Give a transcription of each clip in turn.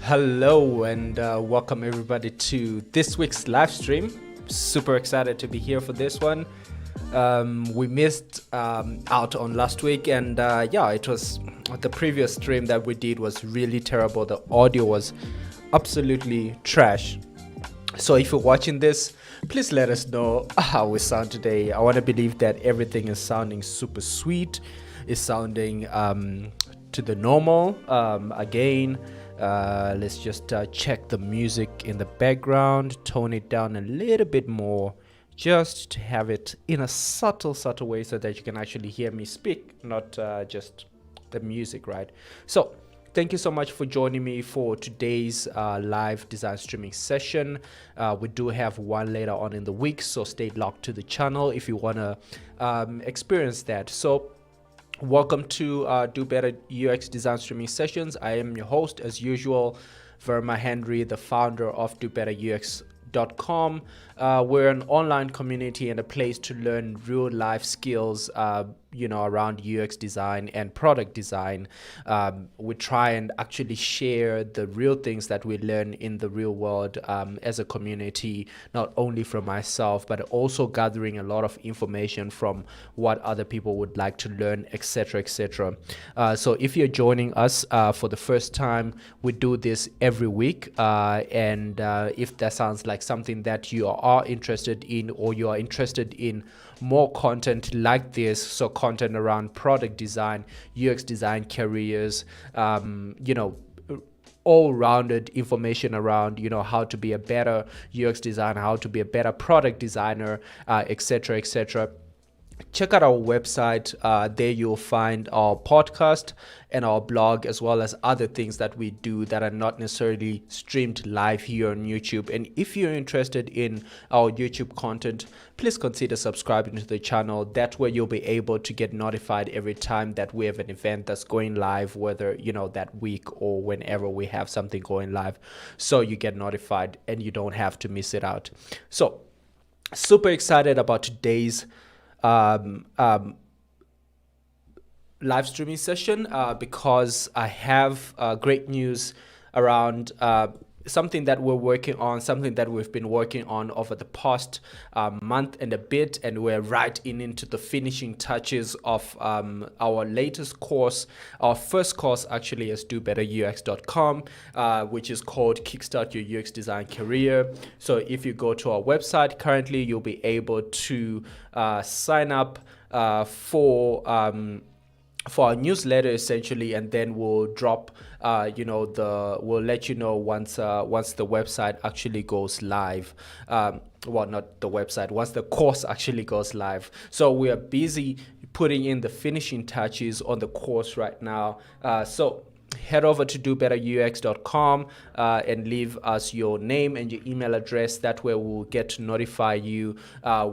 Hello and welcome everybody to this week's live stream. Super excited to be here for this one. We missed out on last week, and it was the previous stream that we did was really terrible. The audio was absolutely trash. So if you're watching this, please let us know how we sound today. I want to believe that everything is sounding super sweet, is sounding to the normal. Again, let's just check the music in the background, tone it down a little bit more, just to have it in a subtle way so that you can actually hear me speak, not just the music, right? So thank you so much for joining me for today's live design streaming session. We do have one later on in the week, so stay locked to the channel if you want to experience that. So welcome to Do Better UX Design Streaming Sessions. I am your host, as usual, Verma Henry, the founder of DoBetterUX.com. We're an online community and a place to learn real life skills, around UX design and product design. We try and actually share the real things that we learn in the real world as a community, not only from myself, but also gathering a lot of information from what other people would like to learn, etc., etc. So if you're joining us for the first time, we do this every week. And if that sounds like something that you are interested in, or you are interested in more content like this, so content around product design, UX design, careers, all-rounded information around how to be a better UX designer, how to be a better product designer, etc., etc., check out our website. There you'll find our podcast and our blog, as well as other things that we do that are not necessarily streamed live here on YouTube. And if you're interested in our YouTube content, please consider subscribing to the channel. That way you'll be able to get notified every time that we have an event that's going live, whether that week or whenever we have something going live, so you get notified and you don't have to miss it out. So super excited about today's live streaming session because I have great news around something that we're working on, something that we've been working on over the past month and a bit, and we're right into the finishing touches of our latest course, our first course actually, as DoBetterUX.com, which is called Kickstart Your UX Design Career. So if you go to our website currently, you'll be able to sign up for our newsletter essentially, and then we'll drop we'll let you know once the website actually goes live. Well, not the website, once the course actually goes live. So we are busy putting in the finishing touches on the course right now. So head over to DoBetterUX.com and leave us your name and your email address. That way we'll get to notify you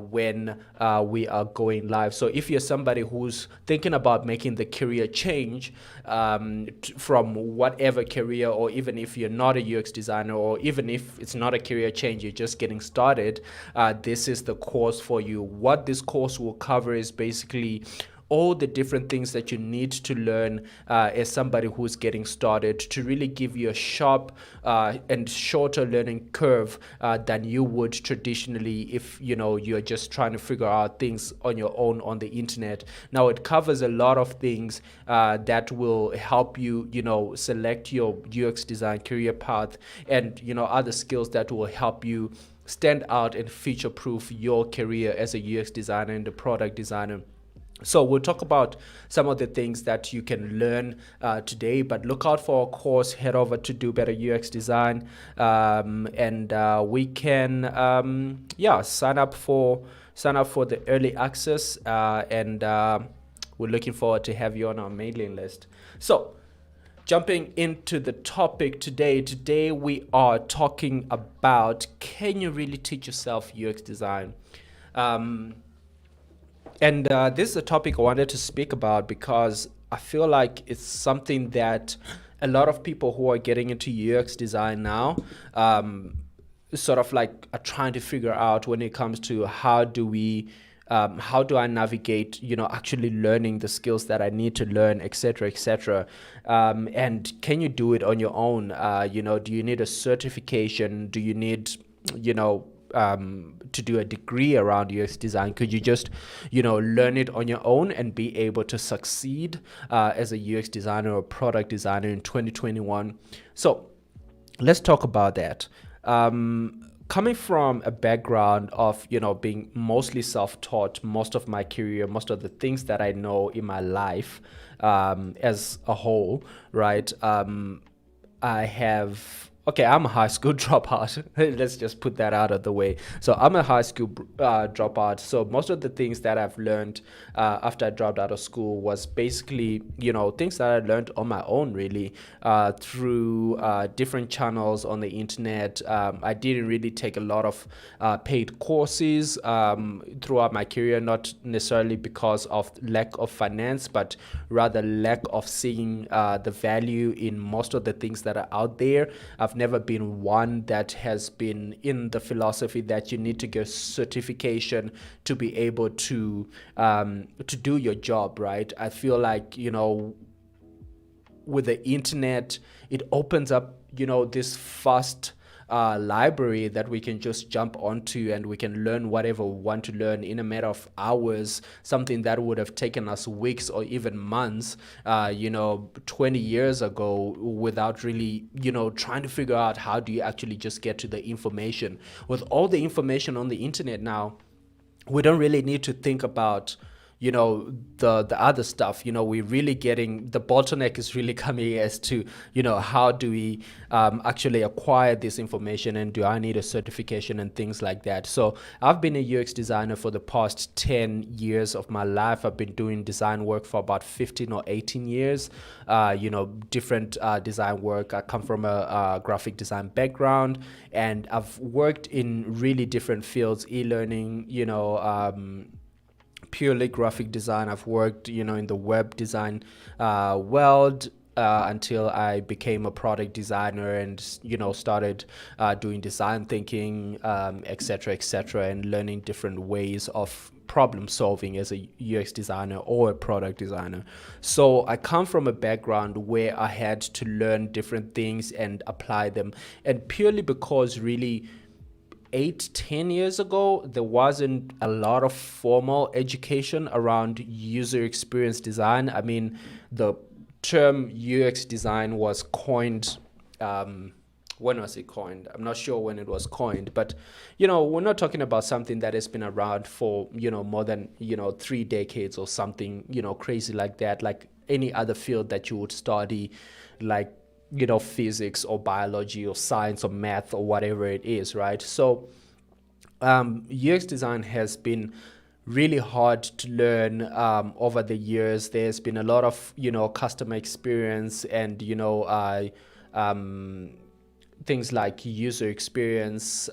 when we are going live. So if you're somebody who's thinking about making the career change from whatever career, or even if you're not a UX designer, or even if it's not a career change, you're just getting started, this is the course for you. What this course will cover is basically all the different things that you need to learn as somebody who's getting started, to really give you a sharp and shorter learning curve than you would traditionally if you're just trying to figure out things on your own on the internet. Now it covers a lot of things that will help you select your UX design career path, and other skills that will help you stand out and future proof your career as a UX designer and a product designer. So we'll talk about some of the things that you can learn today, but look out for our course. Head over to Do Better UX Design, and we can sign up for the early access, and we're looking forward to have you on our mailing list. So jumping into the topic today we are talking about, can you really teach yourself UX design? And this is a topic I wanted to speak about because I feel like it's something that a lot of people who are getting into UX design now sort of like are trying to figure out when it comes to how do we how do I navigate, actually learning the skills that I need to learn, etc., etc. And can you do it on your own? Do you need a certification? Do you need, to do a degree around UX design? Could you just, learn it on your own and be able to succeed as a UX designer or product designer in 2021? So let's talk about that. Coming from a background of, being mostly self-taught most of my career, most of the things that I know in my life as a whole, right? I have Okay, I'm a high school dropout. Let's just put that out of the way. So I'm a high school dropout. So most of the things that I've learned after I dropped out of school was basically, things that I learned on my own, really, through different channels on the internet. I didn't really take a lot of paid courses throughout my career, not necessarily because of lack of finance, but rather lack of seeing the value in most of the things that are out there. I've never been one that has been in the philosophy that you need to get certification to be able to do your job, right? I feel like, with the internet, it opens up, this fast library that we can just jump onto, and we can learn whatever we want to learn in a matter of hours, something that would have taken us weeks or even months, 20 years ago, without really, trying to figure out how do you actually just get to the information. With all the information on the internet now, we don't really need to think about the other stuff. We're really getting, the bottleneck is really coming as to how do we actually acquire this information, and do I need a certification and things like that. So I've been a UX designer for the past 10 years of my life. I've been doing design work for about 15 or 18 years, different design work. I come from a graphic design background, and I've worked in really different fields: e-learning, purely graphic design. I've worked, in the web design world until I became a product designer and, started doing design thinking, etc., etc., and learning different ways of problem solving as a UX designer or a product designer. So I come from a background where I had to learn different things and apply them, and purely because really 8-10 years ago there wasn't a lot of formal education around user experience design. I mean, the term UX design was coined, when was it coined? I'm not sure when it was coined, but we're not talking about something that has been around for more than 3 decades or something crazy like that, like any other field that you would study, like physics or biology or science or math or whatever it is, right? So UX design has been really hard to learn over the years. There's been a lot of customer experience and things like user experience,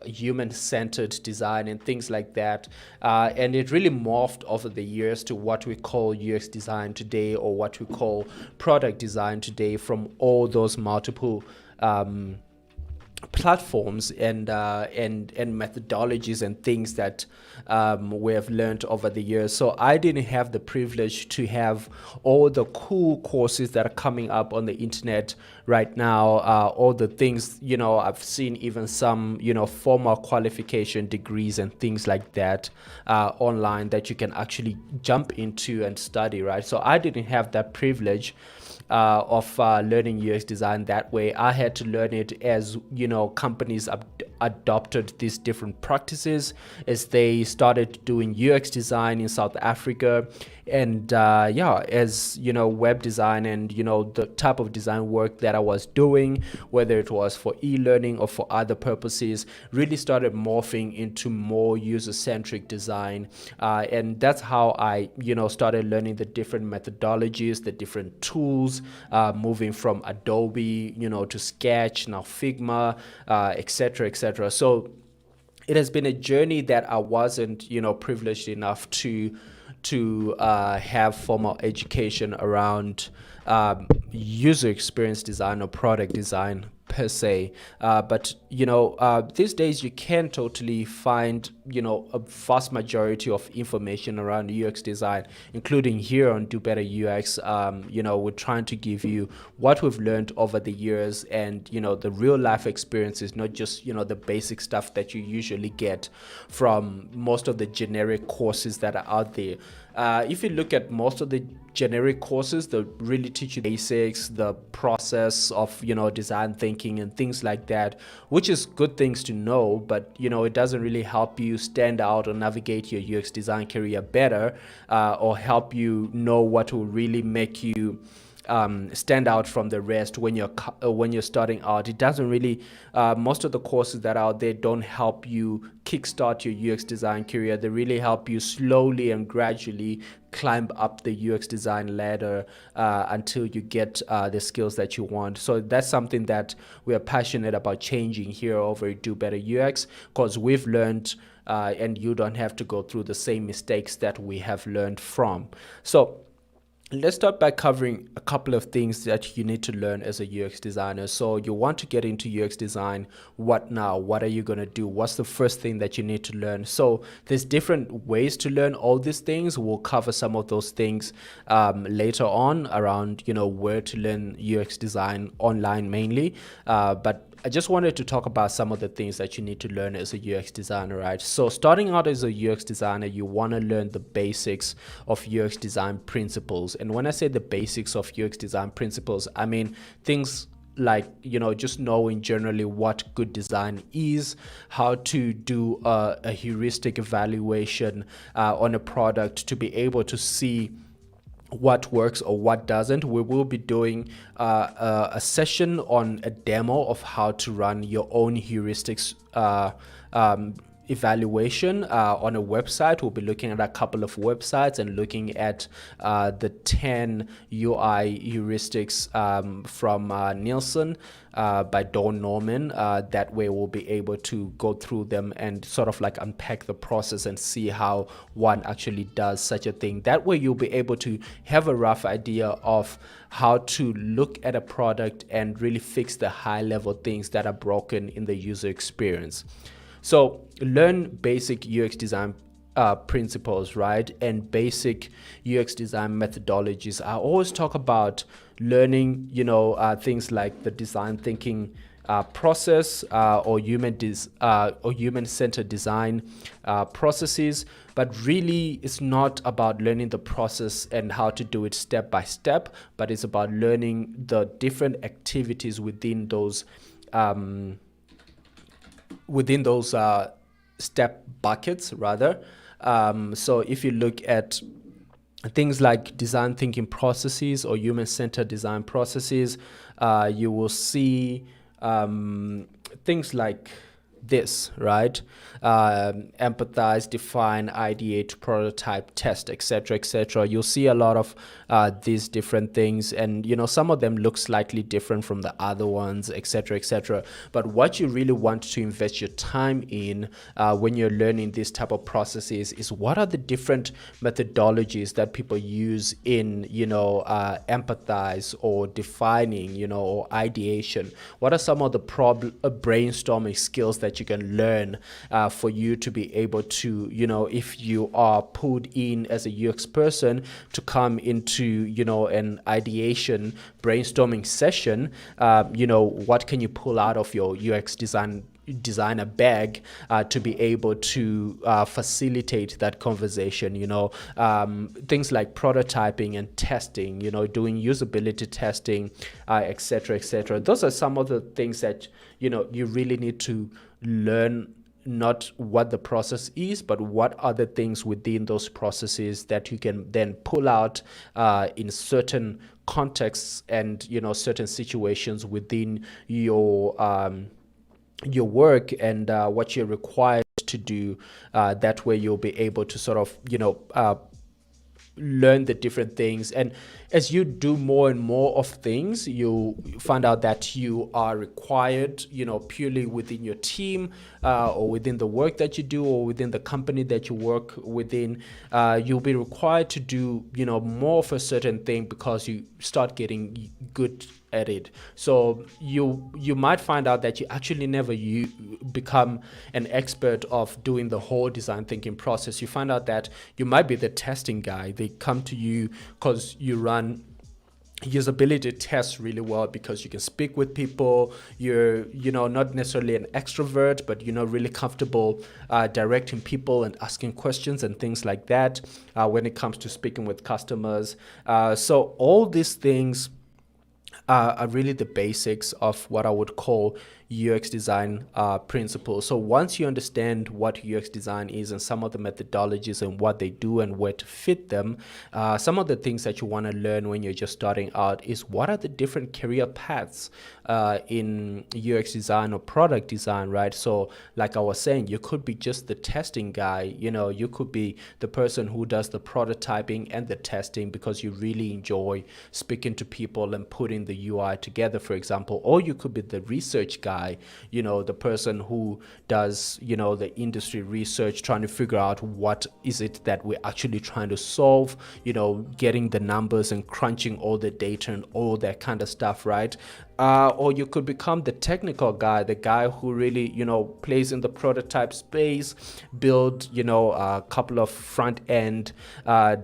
human-centered design, and things like that. And it really morphed over the years to what we call UX design today, or what we call product design today, from all those multiple platforms and methodologies and things that we have learned over the years. So I didn't have the privilege to have all the cool courses that are coming up on the internet right now, all the things, I've seen even some, formal qualification degrees and things like that online that you can actually jump into and study, right? So I didn't have that privilege of learning UX design that way. I had to learn it as companies adopted these different practices, as they started doing UX design in South Africa, and as web design and the type of design work that I was doing, whether it was for e-learning or for other purposes, really started morphing into more user-centric design, and that's how I started learning the different methodologies, the different tools, moving from Adobe to Sketch, now Figma, etc., etc. So it has been a journey that I wasn't privileged enough to have formal education around user experience design or product design per se, but these days you can totally find a vast majority of information around UX design, including here on Do Better UX. We're trying to give you what we've learned over the years and, the real life experiences, not just, the basic stuff that you usually get from most of the generic courses that are out there. If you look at most of the generic courses, they really teach you basics, the process of, design thinking and things like that, which is good things to know, but, it doesn't really help you stand out or navigate your UX design career better, or help you know what will really make you stand out from the rest when you're starting out. It doesn't really. Most of the courses that are out there don't help you kickstart your UX design career. They really help you slowly and gradually climb up the UX design ladder until you get the skills that you want. So that's something that we are passionate about changing here over at Do Better UX, because we've learned. And you don't have to go through the same mistakes that we have learned from. So let's start by covering a couple of things that you need to learn as a UX designer. So you want to get into UX design. What now? What are you going to do? What's the first thing that you need to learn? So there's different ways to learn all these things. We'll cover some of those things later on around, where to learn UX design online mainly. But I just wanted to talk about some of the things that you need to learn as a UX designer, right? So starting out as a UX designer, you want to learn the basics of UX design principles. And when I say the basics of UX design principles, I mean things like, just knowing generally what good design is, how to do a heuristic evaluation on a product to be able to see what works or what doesn't. We will be doing a session on a demo of how to run your own heuristics evaluation on a website. We'll be looking at a couple of websites and looking at the 10 UI heuristics from Nielsen by Dawn Norman. That way we'll be able to go through them and sort of like unpack the process and see how one actually does such a thing. That way you'll be able to have a rough idea of how to look at a product and really fix the high level things that are broken in the user experience. So learn basic UX design principles, right? And basic UX design methodologies. I always talk about learning, things like the design thinking process or human-centered design processes. But really, it's not about learning the process and how to do it step by step, but it's about learning the different activities within those step buckets rather. So if you look at things like design thinking processes or human-centered design processes, you will see things like this, right? Empathize, define, ideate, prototype, test, etc., etc. You'll see a lot of these different things, and some of them look slightly different from the other ones, etc., etc. But what you really want to invest your time in when you're learning these type of processes is what are the different methodologies that people use in empathize or defining, or ideation. What are some of the brainstorming skills that you can learn for you to be able to, if you are pulled in as a UX person to come into, an ideation brainstorming session, what can you pull out of your UX designer bag to be able to facilitate that conversation, things like prototyping and testing, doing usability testing, etc., etc. Those are some of the things that you really need to learn, not what the process is, but what are the things within those processes that you can then pull out in certain contexts and certain situations within your work and what you're required to do. That way you'll be able to sort of learn the different things, and as you do more and more of things, you find out that you are required, purely within your team or within the work that you do or within the company that you work within, you'll be required to do more of a certain thing because you start getting good at it. So you might find out that you actually never you become an expert of doing the whole design thinking process. You find out that you might be the testing guy. They come to you because you run usability tests really well, because you can speak with people. You're not necessarily an extrovert, but really comfortable directing people and asking questions and things like that when it comes to speaking with customers. So all these things are really the basics of what I would call UX design principles. So once you understand what UX design is and some of the methodologies and what they do and where to fit them, some of the things that you want to learn when you're just starting out is what are the different career paths in UX design or product design, right? So like I was saying, you could be just the testing guy, you could be the person who does the prototyping and the testing because you really enjoy speaking to people and putting the UI together, for example. Or you could be the research guy, the person who does, the industry research, trying to figure out what is it that we're actually trying to solve, getting the numbers and crunching all the data and all that kind of stuff, right? Or you could become the technical guy, the guy who really, plays in the prototype space, build, a couple of front end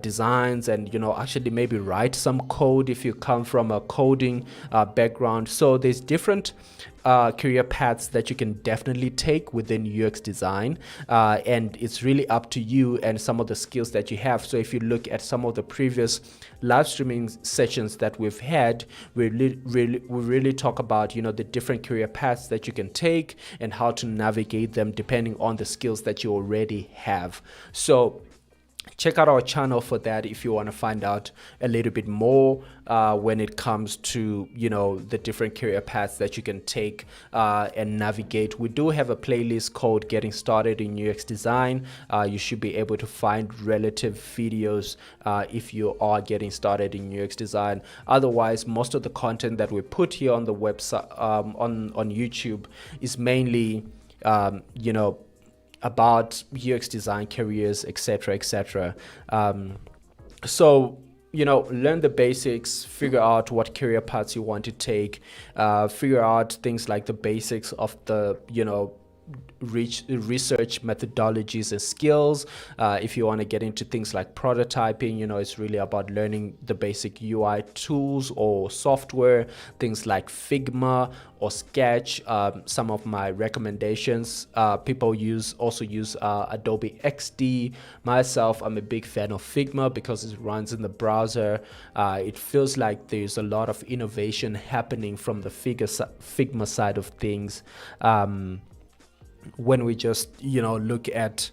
designs and, actually maybe write some code if you come from a coding background. So there's different career paths that you can definitely take within UX design, and it's really up to you and some of the skills that you have. So if you look at some of the previous live streaming sessions that we've had, we really talk about the different career paths that you can take and how to navigate them depending on the skills that you already have. So check out our channel for that if you want to find out a little bit more when it comes to the different career paths that you can take and navigate. We do have a playlist called Getting Started in UX Design. You should be able to find relative videos if you are getting started in UX design. Otherwise, most of the content that we put here on the website, on YouTube, is mainly about UX design careers, etc., etc. So learn the basics, figure out what career paths you want to take, figure out things like the basics of the research methodologies and skills. If you want to get into things like prototyping, it's really about learning the basic UI tools or software, things like Figma or Sketch. Some of my recommendations, people also use Adobe XD. Myself, I'm a big fan of Figma because it runs in the browser. It feels like there's a lot of innovation happening from the Figma side of things. When we just look at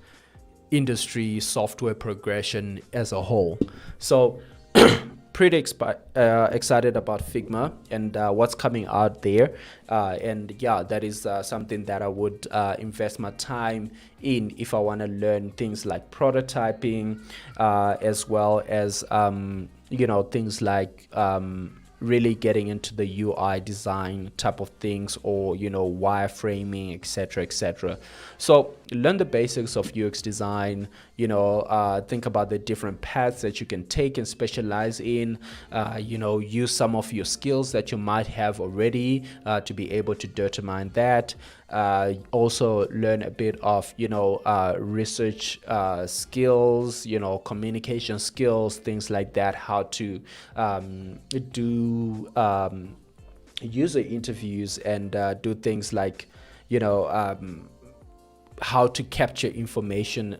industry software progression as a whole. So pretty excited about Figma and what's coming out there, and yeah, that is something that I would invest my time in if I want to learn things like prototyping, as well as things like really getting into the UI design type of things, or wireframing, etc., etc. So learn the basics of UX design. Think about the different paths that you can take and specialize in. Use some of your skills that you might have already to be able to determine that. Also learn a bit of research skills, communication skills, things like that, how to do user interviews and do things like how to capture information,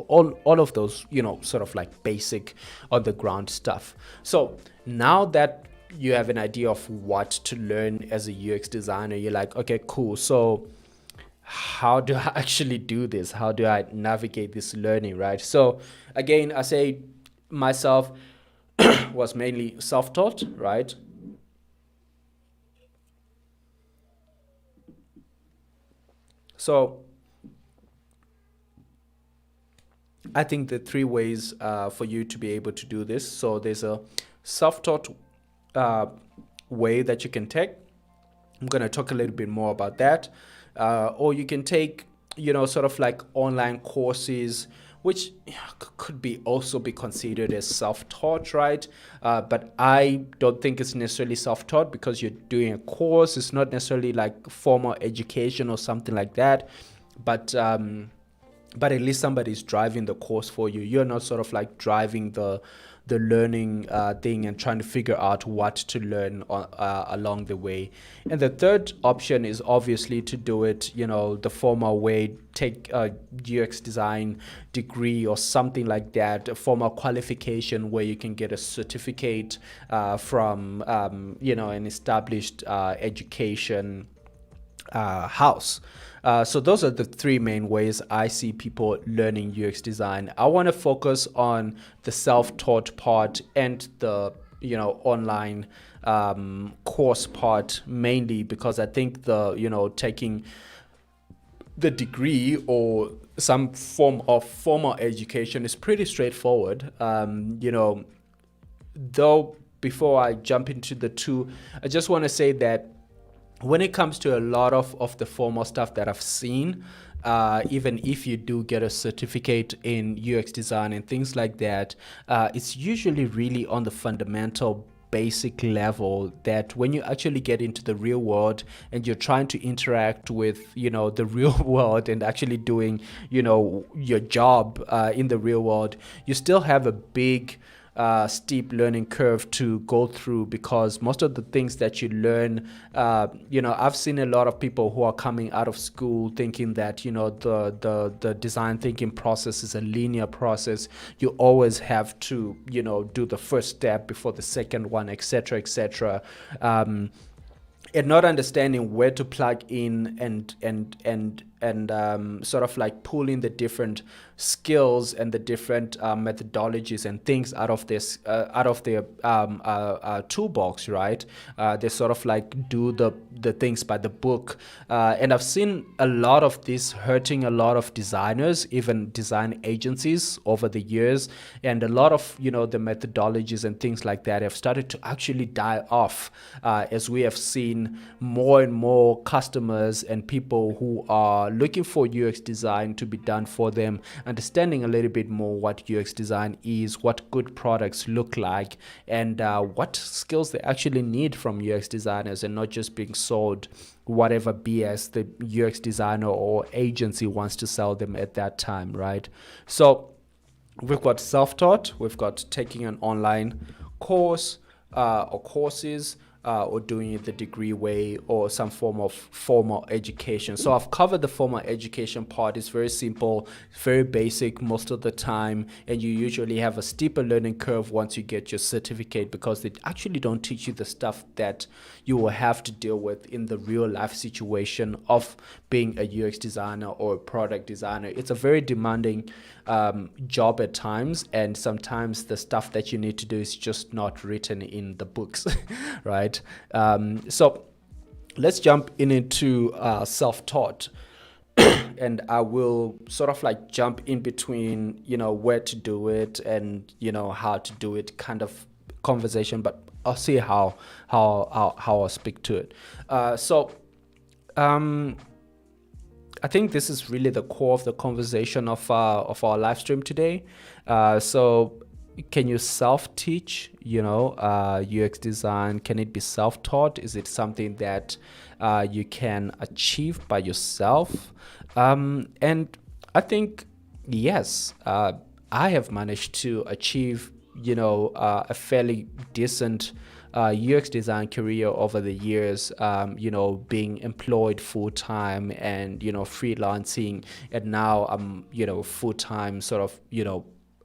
all of those, sort of like basic on the ground stuff. So now that you have an idea of what to learn as a UX designer, you're like, okay, cool. So how do I actually do this? How do I navigate this learning, right? So again, I say myself was mainly self-taught, right? So I think the three ways for you to be able to do this. So there's a self-taught uh, way that you can take. I'm going to talk a little bit more about that. Or you can take, sort of like online courses which could be also be considered as self-taught, right? But I don't think it's necessarily self-taught because you're doing a course. It's not necessarily like formal education or something like that. But but at least somebody's driving the course for you. You're not sort of like driving the learning thing and trying to figure out what to learn along the way. And the third option is obviously to do it, the formal way, take a UX design degree or something like that, a formal qualification where you can get a certificate from, an established education house. So those are the three main ways I see people learning UX design. I want to focus on the self-taught part and the online course part mainly because I think taking the degree or some form of formal education is pretty straightforward. Though before I jump into the two, I just want to say that when it comes to a lot of the formal stuff that I've seen, even if you do get a certificate in UX design and things like that, it's usually really on the fundamental basic level that when you actually get into the real world and you're trying to interact with the real world and actually doing your job in the real world, you still have a big steep learning curve to go through because most of the things that you learn, I've seen a lot of people who are coming out of school thinking that the design thinking process is a linear process. You always have to do the first step before the second one, etc., etc. And not understanding where to plug in and sort of like pulling the different skills and the different methodologies and things out of their toolbox, right? They sort of like do the things by the book, and I've seen a lot of this hurting a lot of designers, even design agencies over the years, and a lot of the methodologies and things like that have started to actually die off as we have seen more and more customers and people who are looking for UX design to be done for them, understanding a little bit more what UX design is, what good products look like, and what skills they actually need from UX designers, and not just being sold whatever BS the UX designer or agency wants to sell them at that time, right? So we've got self-taught, we've got taking an online course or courses, or doing it the degree way or some form of formal education. So I've covered the formal education part. It's very simple, very basic most of the time, and you usually have a steeper learning curve once you get your certificate because they actually don't teach you the stuff that you will have to deal with in the real life situation of being a UX designer or a product designer. It's a very demanding job at times, and sometimes the stuff that you need to do is just not written in the books, right? So let's jump into self-taught. And I will sort of like jump in between, where to do it and, how to do it kind of conversation, but I'll see how I'll speak to it. I think this is really the core of the conversation of our live stream today. So can you self-teach, UX design? Can it be self-taught? Is it something that you can achieve by yourself? And I think, yes, I have managed to achieve, a fairly decent UX design career over the years, being employed full time and, freelancing. And now I'm, full time sort of,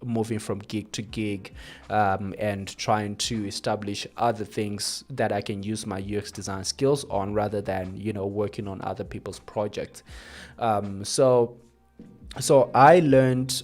moving from gig to gig, and trying to establish other things that I can use my UX design skills on rather than, working on other people's projects. So I learned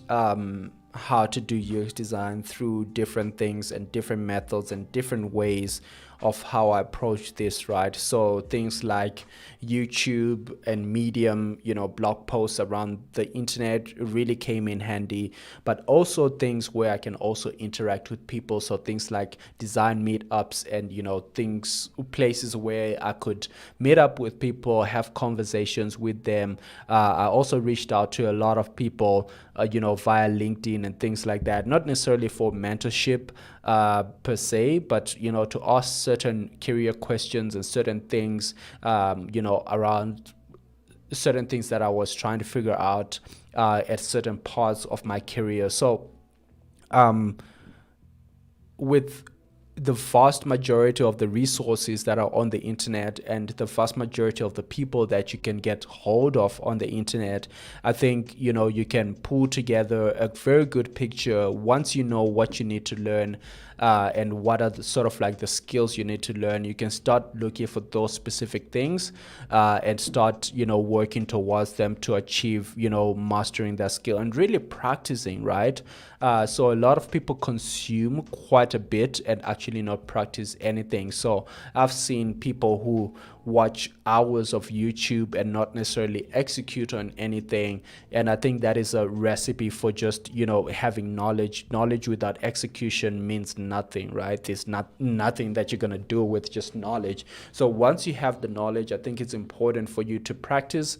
how to do UX design through different things and different methods and different ways of how I approach this, right? So things like YouTube and Medium, blog posts around the internet really came in handy, but also things where I can also interact with people. So things like design meetups and, places where I could meet up with people, have conversations with them. I also reached out to a lot of people via LinkedIn and things like that. Not necessarily for mentorship per se, but to ask certain career questions and certain things, around certain things that I was trying to figure out at certain parts of my career. So with the vast majority of the resources that are on the internet and the vast majority of the people that you can get hold of on the internet, I think you can pull together a very good picture once you know what you need to learn, and what are the sort of like the skills you need to learn. You can start looking for those specific things, and start working towards them to achieve mastering that skill and really practicing, right? So a lot of people consume quite a bit and actually not practice anything. So I've seen people who watch hours of YouTube and not necessarily execute on anything. And I think that is a recipe for just, having knowledge. Knowledge without execution means nothing, right? There's nothing that you're going to do with just knowledge. So once you have the knowledge, I think it's important for you to practice.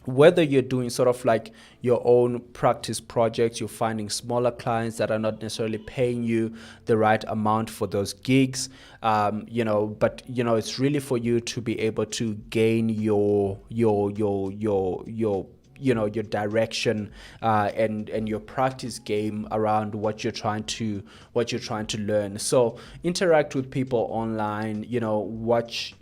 Whether you're doing sort of like your own practice projects, you're finding smaller clients that are not necessarily paying you the right amount for those gigs, but it's really for you to be able to gain your direction, and your practice game around what you're trying to learn. So interact with people online, watch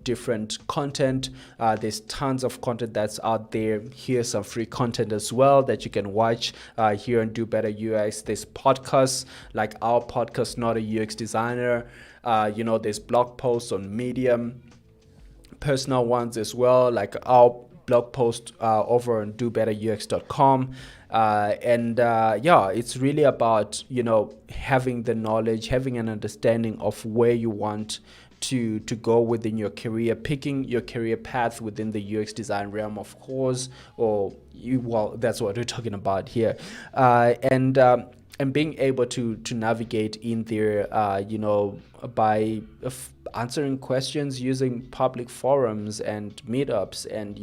different content. There's tons of content that's out there. Here's some free content as well that you can watch here on Do Better UX. There's podcasts like our podcast, Not a UX Designer. There's blog posts on Medium, personal ones as well, like our blog post over on dobetterux.com. It's really about having the knowledge, having an understanding of where you want to go within your career, picking your career path within the UX design realm, of course, that's what we're talking about here, and being able to navigate in there, by answering questions using public forums and meetups, and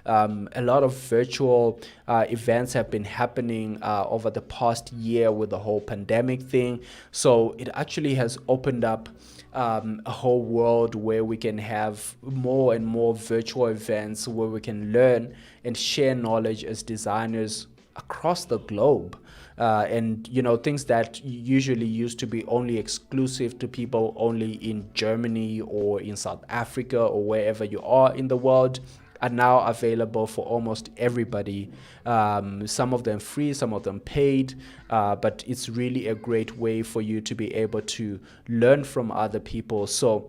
a lot of virtual events have been happening over the past year with the whole pandemic thing. So it actually has opened up a whole world where we can have more and more virtual events where we can learn and share knowledge as designers across the globe. And things that usually used to be only exclusive to people only in Germany or in South Africa or wherever you are in the world are now available for almost everybody. Some of them free, some of them paid, but it's really a great way for you to be able to learn from other people. So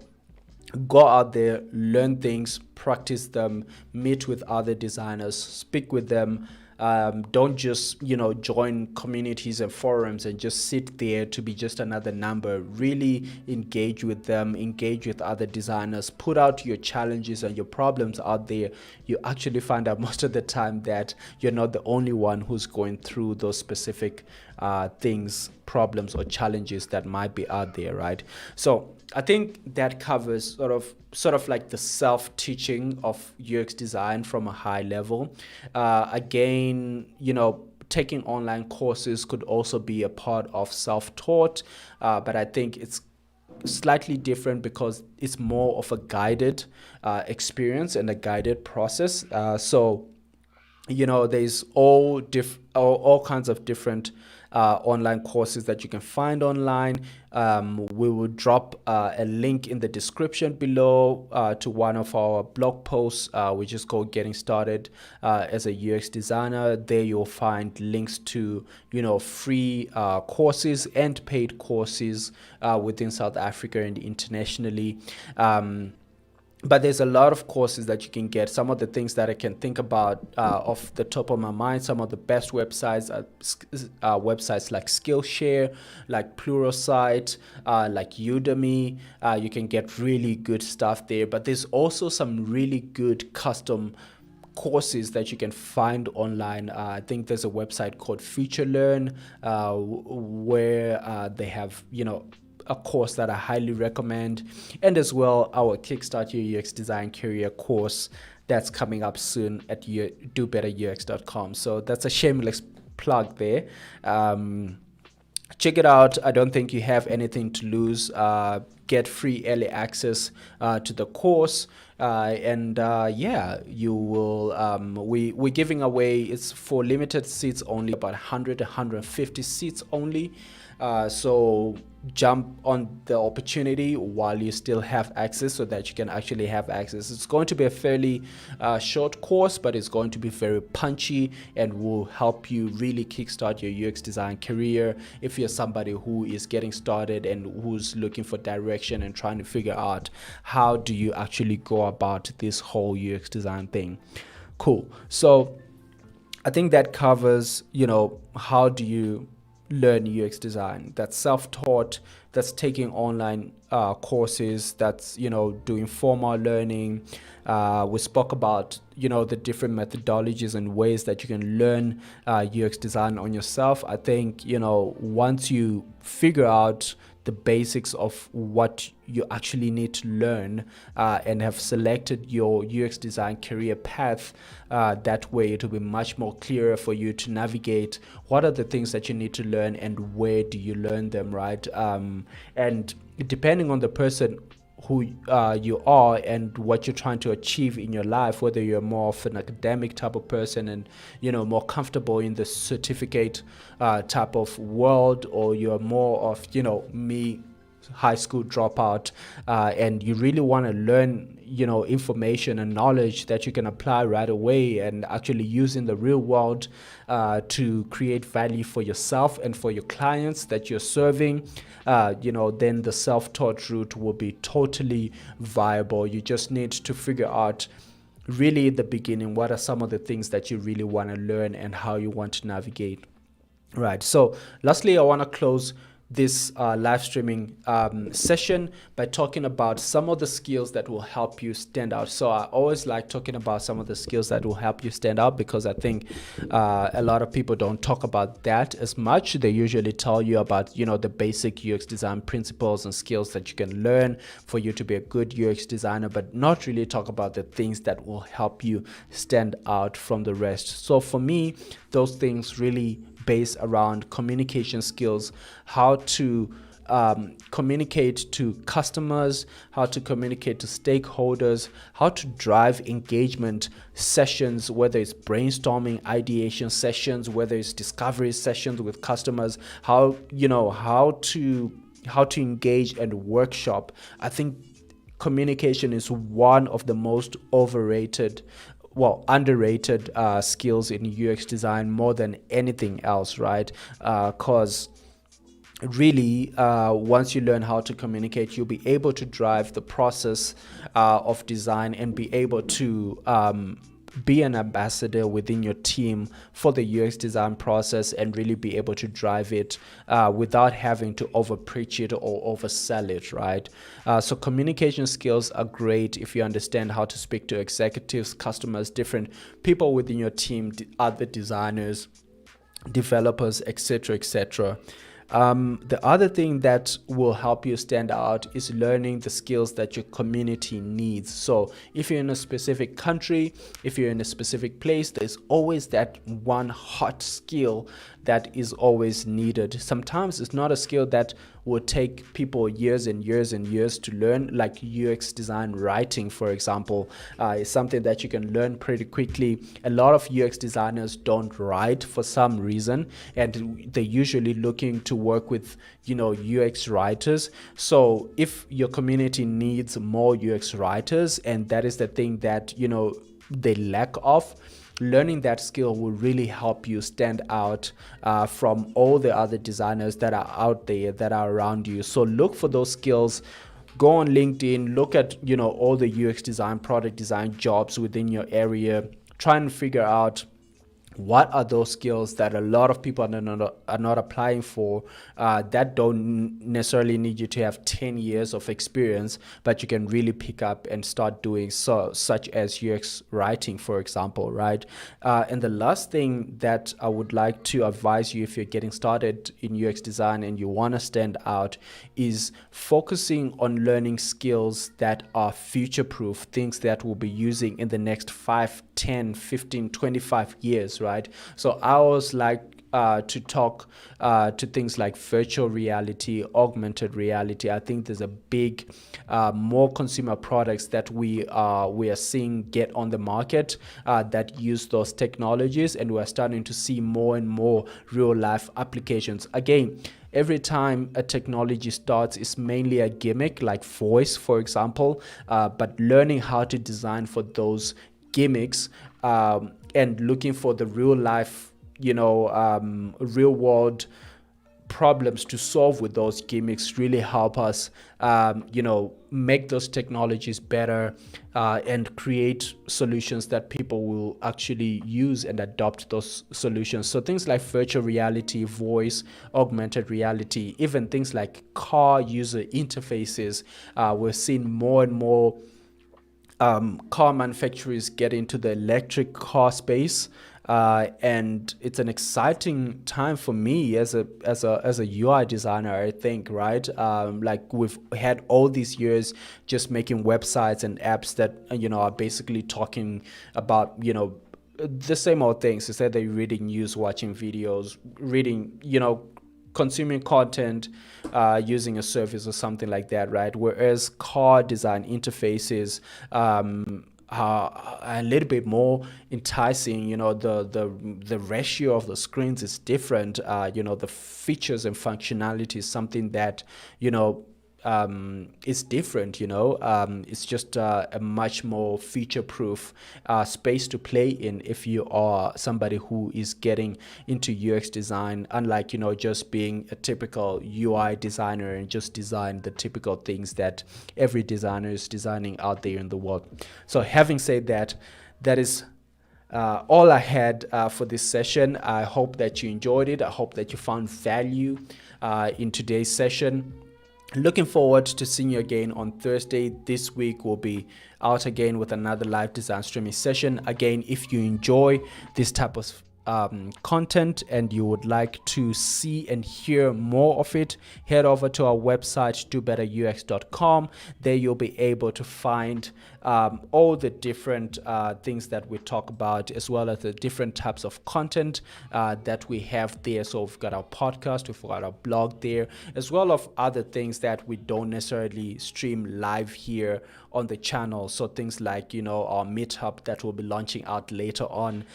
go out there, learn things, practice them, meet with other designers, speak with them. Don't just join communities and forums and just sit there to be just another number. Really engage with them, engage with other designers, put out your challenges and your problems out there. You actually find out most of the time that you're not the only one who's going through those specific things, problems or challenges that might be out there, right? So I think that covers sort of like the self-teaching of UX design from a high level. Again, taking online courses could also be a part of self-taught, but I think it's slightly different because it's more of a guided experience and a guided process. So there's all kinds of different online courses that you can find online. We will drop a link in the description below to one of our blog posts, which is called Getting Started as a UX Designer. There you'll find links to free courses and paid courses within South Africa and internationally. But there's a lot of courses that you can get. Some of the things that I can think about off the top of my mind, some of the best websites are websites like Skillshare, like Pluralsight, like Udemy. You can get really good stuff there. But there's also some really good custom courses that you can find online. I think there's a website called FutureLearn where they have, a course that I highly recommend, and as well our Kickstart Your UX Design Career course that's coming up soon at dobetterux.com. So that's a shameless plug there. Check it out. I don't think you have anything to lose. Get free early access to the course. And yeah, you will. We're giving away. It's for limited seats only, about 100, 150 seats only. So jump on the opportunity while you still have access, so that you can actually have access. It's going to be a fairly short course, but it's going to be very punchy and will help you really kickstart your UX design career if you're somebody who is getting started and who's looking for direction and trying to figure out how do you actually go about this whole UX design thing. Cool. So I think that covers, how do you learn UX design. That's self-taught, that's taking online courses, that's doing formal learning. We spoke about the different methodologies and ways that you can learn UX design on yourself. I think once you figure out the basics of what you actually need to learn and have selected your UX design career path, that way it will be much more clearer for you to navigate what are the things that you need to learn and where do you learn them, right? And depending on the person who you are and what you're trying to achieve in your life, whether you're more of an academic type of person and more comfortable in the certificate type of world, or you're more of me, high school dropout, and you really want to learn information and knowledge that you can apply right away and actually use in the real world to create value for yourself and for your clients that you're serving, then the self-taught route will be totally viable. You just need to figure out really at the beginning what are some of the things that you really want to learn and how you want to navigate. Right. So lastly, I want to close this live streaming session by talking about some of the skills that will help you stand out. So I always like talking about some of the skills that will help you stand out, because I think a lot of people don't talk about that as much. They usually tell you about the basic UX design principles and skills that you can learn for you to be a good UX designer, but not really talk about the things that will help you stand out from the rest. So for me, those things really based around communication skills, how to communicate to customers, how to communicate to stakeholders, how to drive engagement sessions, whether it's brainstorming ideation sessions, whether it's discovery sessions with customers, how to engage and workshop. I think communication is one of the most underrated skills in UX design more than anything else, right? Because really, once you learn how to communicate, you'll be able to drive the process of design and be able to be an ambassador within your team for the UX design process and really be able to drive it without having to over preach it or oversell it, right? So communication skills are great if you understand how to speak to executives, customers, different people within your team, other designers, developers, etc., etc. The other thing that will help you stand out is learning the skills that your community needs. So if you're in a specific country, if you're in a specific place, there's always that one hot skill that is always needed. Sometimes it's not a skill that will take people years and years and years to learn, like UX design writing, for example, is something that you can learn pretty quickly. A lot of UX designers don't write for some reason, and they're usually looking to work with UX writers. So if your community needs more UX writers, and that is the thing that they lack of, learning that skill will really help you stand out from all the other designers that are out there, that are around you. So look for those skills. Go on LinkedIn, look at all the UX design, product design jobs within your area. Try and figure out what are those skills that a lot of people are not applying for, that don't necessarily need you to have 10 years of experience, but you can really pick up and start doing so, such as UX writing, for example, right? And the last thing that I would like to advise you if you're getting started in UX design and you want to stand out is focusing on learning skills that are future-proof, things that we'll be using in the next 5, 10, 15, 25 years, right? So I always like to talk to things like virtual reality, augmented reality. I think there's a big more consumer products that we are seeing get on the market that use those technologies, and we're starting to see more and more real life applications. Again, every time a technology starts, it's mainly a gimmick, like voice, for example, but learning how to design for those gimmicks, and looking for the real life, real world problems to solve with those gimmicks really help us, make those technologies better, and create solutions that people will actually use and adopt those solutions. So things like virtual reality, voice, augmented reality, even things like car user interfaces, we're seeing more and more car manufacturers get into the electric car space, and it's an exciting time for me as a UI designer. I think, right? Like we've had all these years just making websites and apps that are basically talking about the same old things. Instead, they're reading news, watching videos, reading consuming content, using a service or something like that, right? Whereas car design interfaces are a little bit more enticing. The ratio of the screens is different. The features and functionality is something that it's different. It's just a much more feature-proof space to play in if you are somebody who is getting into UX design, unlike just being a typical UI designer and just design the typical things that every designer is designing out there in the world. So having said that, that is all I had for this session. I hope that you enjoyed it. I hope that you found value in today's session. Looking forward to seeing you again on Thursday. This week we'll be out again with another live design streaming session. Again, if you enjoy this type of content and you would like to see and hear more of it, head over to our website, dobetterux.com. There you'll be able to find all the different things that we talk about, as well as the different types of content that we have there. So we've got our podcast, we've got our blog there, as well as other things that we don't necessarily stream live here on the channel. So things like our meetup that will be launching out later on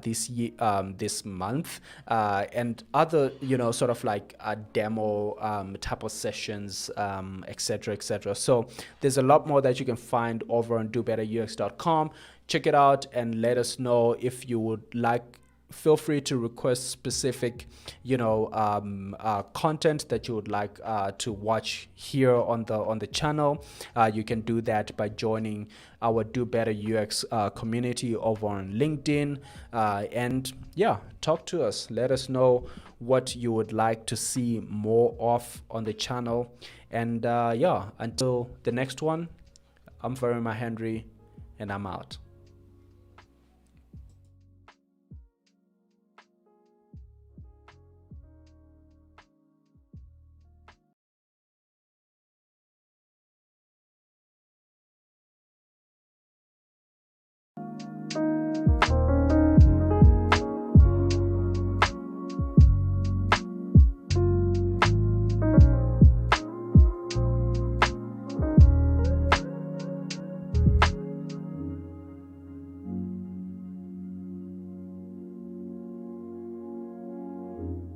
this year, this month, and other sort of like a demo type of sessions, etc., etc. So there's a lot more that you can find over on dobetterux.com. Check it out and let us know if you would like. Feel free to request specific content that you would like to watch here on the channel. You can do that by joining our Do Better UX community over on LinkedIn, and talk to us. Let us know what you would like to see more of on the channel. And until the next one, I'm Varima Henry, and I'm out.